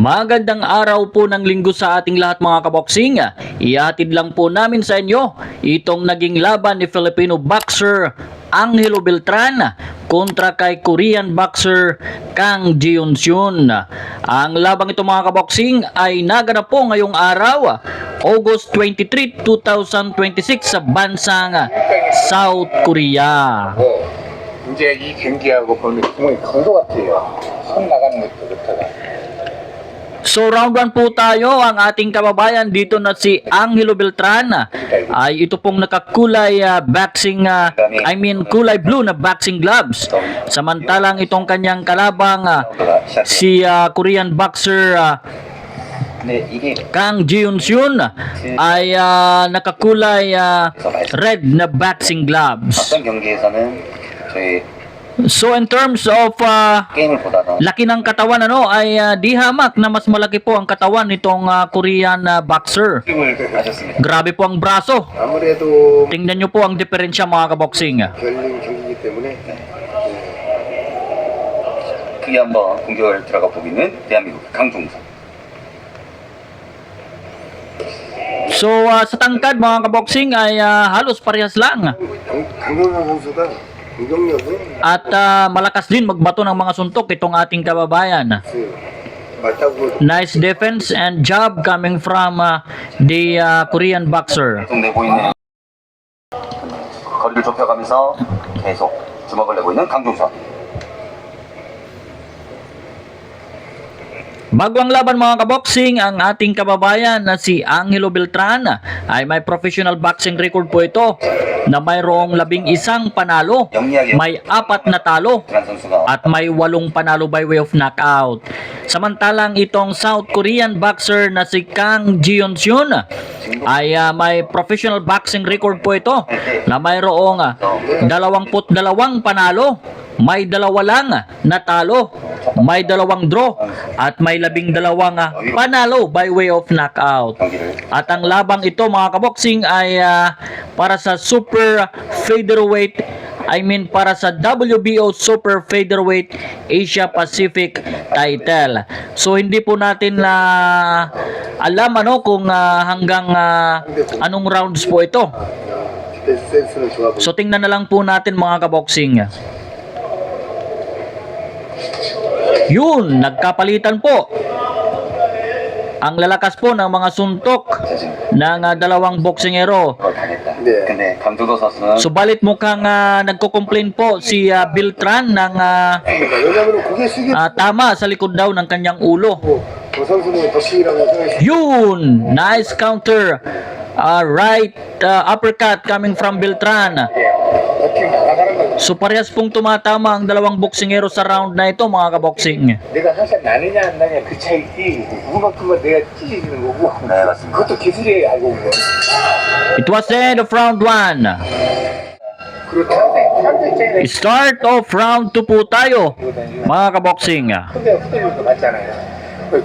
Magandang araw po ng linggo sa ating lahat mga kaboksing. Ihatid lang po namin sa inyo itong naging laban ni Filipino boxer Angelo Beltran kontra kay Korean boxer Kang Ji-Hyun. Ang labang ito mga kaboksing ay naganap po ngayong araw, August 23, 2026 sa bansang South Korea. 이제 이 경기하고 보면 구멍이 큰 것 같아요. 손 나가는 것부터가. So round 1 po tayo. Ang ating kababayan dito na si Angelo Beltran ay ito pong nakakulay boxing kulay blue na boxing gloves. Samantalang itong kanyang kalabang si Korean boxer Kang Ji-Hyun ay nakakulay red na boxing gloves. 어떤 경기에서는 저희 So in terms of 게임을보다는 laki ng katawan ay di hamak na mas malaki po ang katawan nitong Korean boxer. 힘을 하셨습니다. Grabe po ang braso. 아무래도 Tingnan nyo po ang diferensya mga kaboksing. 결림 경기이기 때문에 크게 한번 공격을 들어가 보기는 대한민국 강종석. So sa tangkad mga kaboksing ay halos parehas lang. 강동원 선수가 공격력은 At malakas din magbato ng mga suntok itong ating kababayan. 맞다고 Nice defense and job coming from the Korean boxer. 계속 내고 있는 거리를 좁혀가면서 계속 주먹을 내고 있는 강종석. Bago ang laban mga kaboksing, ang ating kababayan na si Angelo Beltran ay may professional boxing record po ito na mayroong 11 panalo, may 4 na talo 이란 선수가 at may 8 panalo by way of knockout. Samantalang itong South Korean boxer na si Kang Ji-Hyun ay may professional boxing record po ito na mayroong 22 panalo, may 2 lang na talo, may 2 draw at may 12 panalo by way of knockout. At ang labang ito mga kaboksing ay para sa super featherweight, para sa WBO Super Featherweight Asia Pacific title. So hindi po natin alam kung hanggang anong rounds po ito. 센스는 좋아 보이고 So tingnan na lang po natin mga kaboksing. Yun, nagkapalitan po. Ang lalakas po ng mga suntok ng dalawang boksingero. 그걸 당했다. 네. 근데 강종석 선수는 Subalit mukhang nagko-complain po si Beltran ng 왜냐면 그게 쓰기 tama sa likod daw ng kanyang ulo. 저 선수는 덕식이라고 생각했어요. Yun! Nice counter. Right uppercut coming from Beltran. 버팅 나가는 거. So parehas pong tumatama ang dalawang boksingero sa round na ito mga kaboksing. 내가 항상 나느냐 안 나느냐 그 차이지 그만큼만 내가 찢어지는 거고 네, 맞습니다. 그것도 기술이 알고 온 거야. It was the end of round 1. 그렇다. 상대 입장에서 Start of round 2 po tayo mga kaboksing. 근데 후대는 거 맞잖아요.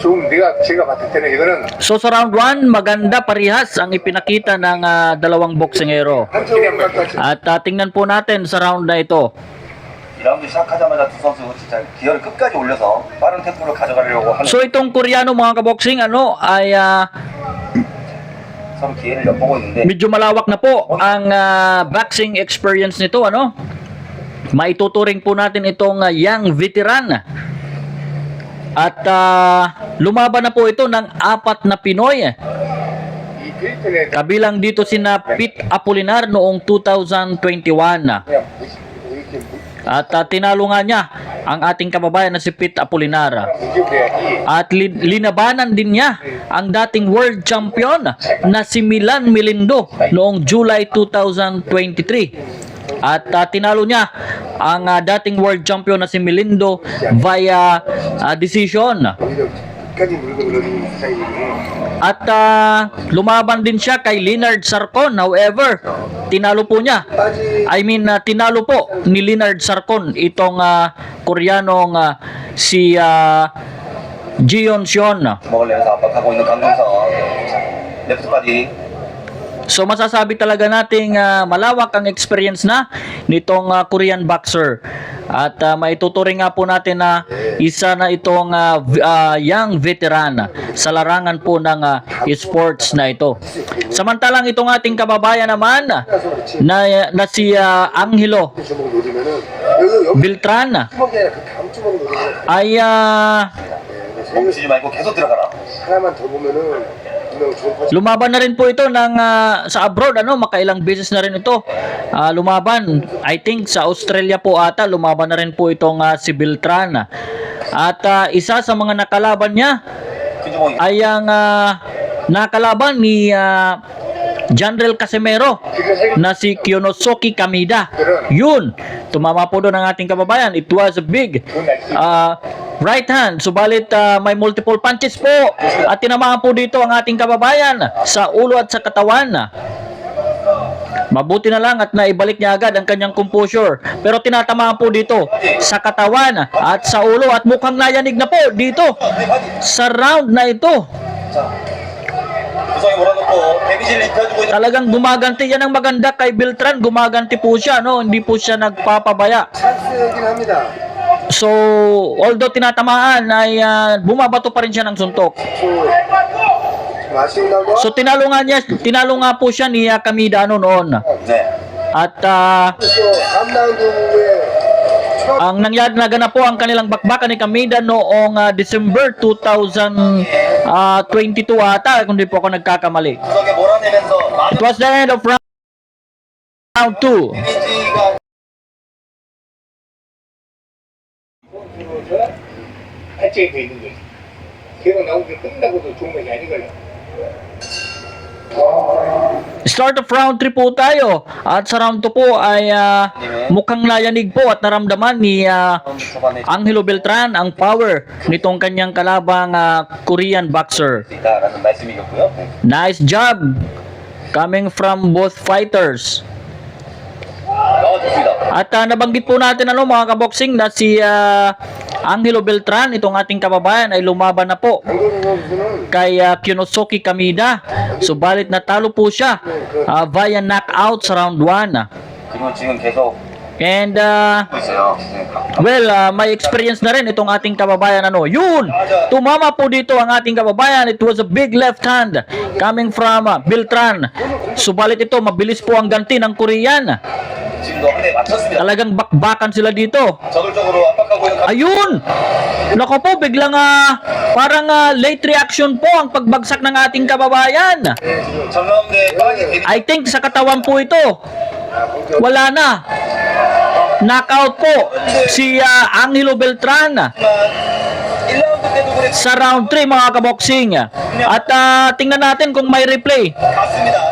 좀 제가 봤을 때는 이거는 So sa round 1, maganda parehas ang ipinakita ng dalawang boksingero. 한쪽에 갖다 At tingnan po 나ten sa round na ito. 2라운드 시작하자마자 두 선수 진짜 기어를 끝까지 올려서 빠른 템포를 가져가려고 하는 So itong Koreano mga kaboksing ay 서로 기회를 엿보고 있는데 medyo malawak na po ang boxing experience nito Maituturing po natin itong young veteran. At lumaban na po ito ng 4 na Pinoy. 이 필터에 Kabilang dito sina Pete Apolinar noong 2021. 그냥 이렇게 At tinalo nga niya ang ating kababayan na si Pete Apolinar. 무기돼야지. At linabanan din niya ang dating world champion na si Milan Melindo noong July 2023. At tinalo niya ang dating world champion na si Melindo via decision. 오히려 끝까지 물고 늘어지는 스타일이네. At lumaban din siya kay Leonard Sarcon. However, tinalo po niya. Tinalo po ni Leonard Sarcon itong Koreanong si Ji-Hyun. 주먹을 내면서 압박하고 있는 강종석. 레프트까지 So masasabi talaga nating malawak ang experience na nitong Korean boxer. At maituturing nga po natin na isa na itong young veteran sa larangan po ng sports na ito. Samantalang itong ating kababayan naman na si Angelo 주먹 노리면은 여기 Beltran 주먹이 아니라 그 다음 주먹 노리면 ay 멈추지 말고 계속 들어가라. 하나만 더 보면은 분명 좋은 파츠 lumaban na rin po ito ng sa abroad, makailang beses na rin ito lumaban. I think sa Australia po ata lumaban na rin po itong si Beltran. At isa sa mga nakalaban niya 김주몽이 ay ang nakalaban ni Janrel Casimero na si Kyonosuke Kamida. Yun, tumama po doon ang ating kababayan. It was a big right hand, subalit may multiple punches po at tinamaan po dito ang ating kababayan sa ulo at sa katawan. Mabuti na lang at naibalik niya agad ang kanyang composure, pero tinatamaan po dito sa katawan at sa ulo at mukhang nayanig na po dito sa round na ito. 구성이 몰아놓고 데미지를 입혀주고 있는 Talagang gumaganti yan ang maganda kay Beltran. Gumaganti po siya, hindi po siya nagpapabaya. 찬스이긴 합니다. So, although tinatamaan ay bumabato pa rin siya ng suntok. 좀 아쉬운 나고 So tinalo nga po siya ni Kamida noon. 네. At 또 다음 라운드에 ang nangyari na ganap po ang kanilang bakbakan ni Kamida noong December 2022 ata, kung di po ako nagkakamali. 구석에 몰아내면서 It 많은 was the end of round 2. 데미지가 팔찌에 돼 있는 거지. 걔가 나온 게 끝나고도 종목이 아니걸요. Start of round 3 po tayo. At sa round 2 po ay mukhang nayanig po at naramdaman ni 초반에 Angelo Beltran ang power nitong kanyang kalabang Korean boxer. 있다라는 말씀이었고요. 네. Nice job coming from both fighters. 좋습니다. At nabanggit po natin mga kaboksing na si Angelo Beltran, itong ating kababayan, ay lumaban na po 강동원 선수는 kay Kyonosuke Kamida. Subalit natalo po siya via knockout sa round 1. 그리고 지금 계속 And 하고 있어요. 네. well, may experience na rin itong ating kababayan. Yun, tumama po dito ang ating kababayan. It was a big left hand coming from Beltran. Subalit ito, mabilis po ang ganti ng Korean. 지금도 한 대 맞췄습니다. Talagang bakbakan sila dito. 저돌적으로 압박하고 있는 Ayun! Nako po, biglang parang late reaction po ang pagbagsak ng ating kababayan. 정가운데 빠르게 데뷔 I think sa katawan po ito. Wala na. Knockout po si Angelo Beltran 1라운드 때도 그랬 sa round 3 mga kaboksing. At tingnan natin kung may replay. 맞습니다.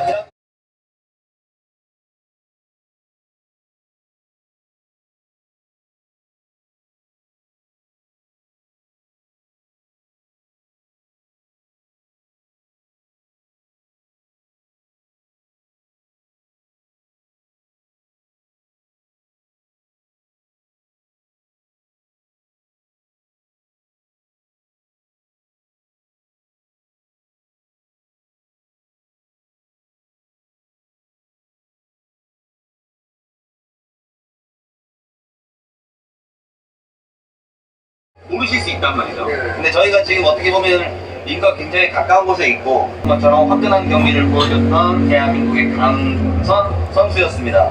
모르실 수 있단 말이죠. 근데 저희가 지금 어떻게 보면 링과 굉장히 가까운 곳에 있고 것처럼 화끈한 경기를 보여줬던 대한민국의 강선 선수였습니다.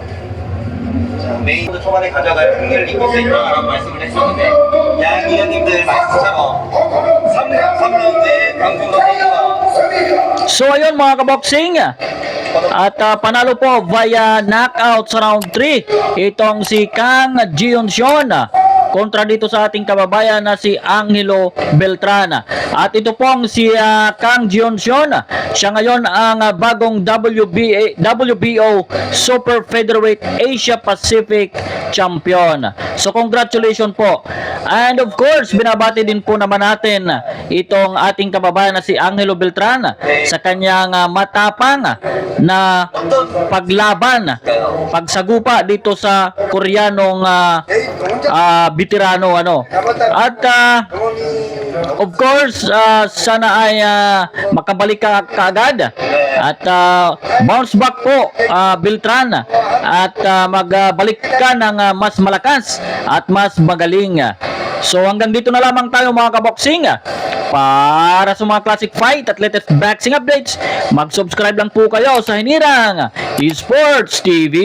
자, 메인 초반에 가져갈 승리를 이끌 수 있다라는 말씀을 했었는데 양 위원님들 말씀처럼 3라운드에 강준호 선수가 So ayun mga kaboksing. At panalo po via knockout sa round 3 itong si Kang Jeon-seon kontra dito sa ating kababayan na si Angelo Beltran. At ito pong si Kang Jeon-seon, siya ngayon ang bagong WBO Super Featherweight Asia Pacific Champion. So congratulations po. And of course, binabati din po naman natin itong ating kababayan na si Angelo Beltran sa kanyang matapang na paglaban, pagsagupa dito sa Koreanong veterano At of course, sana ay makabalik ka kaagad At bounce back po, Beltran. At magbalik ka ng mas malakas at mas magaling. So hanggang dito na lamang tayo mga kaboksing. Para sa mga classic fight at latest boxing updates, mag-subscribe lang po kayo sa Hinirang Esports TV.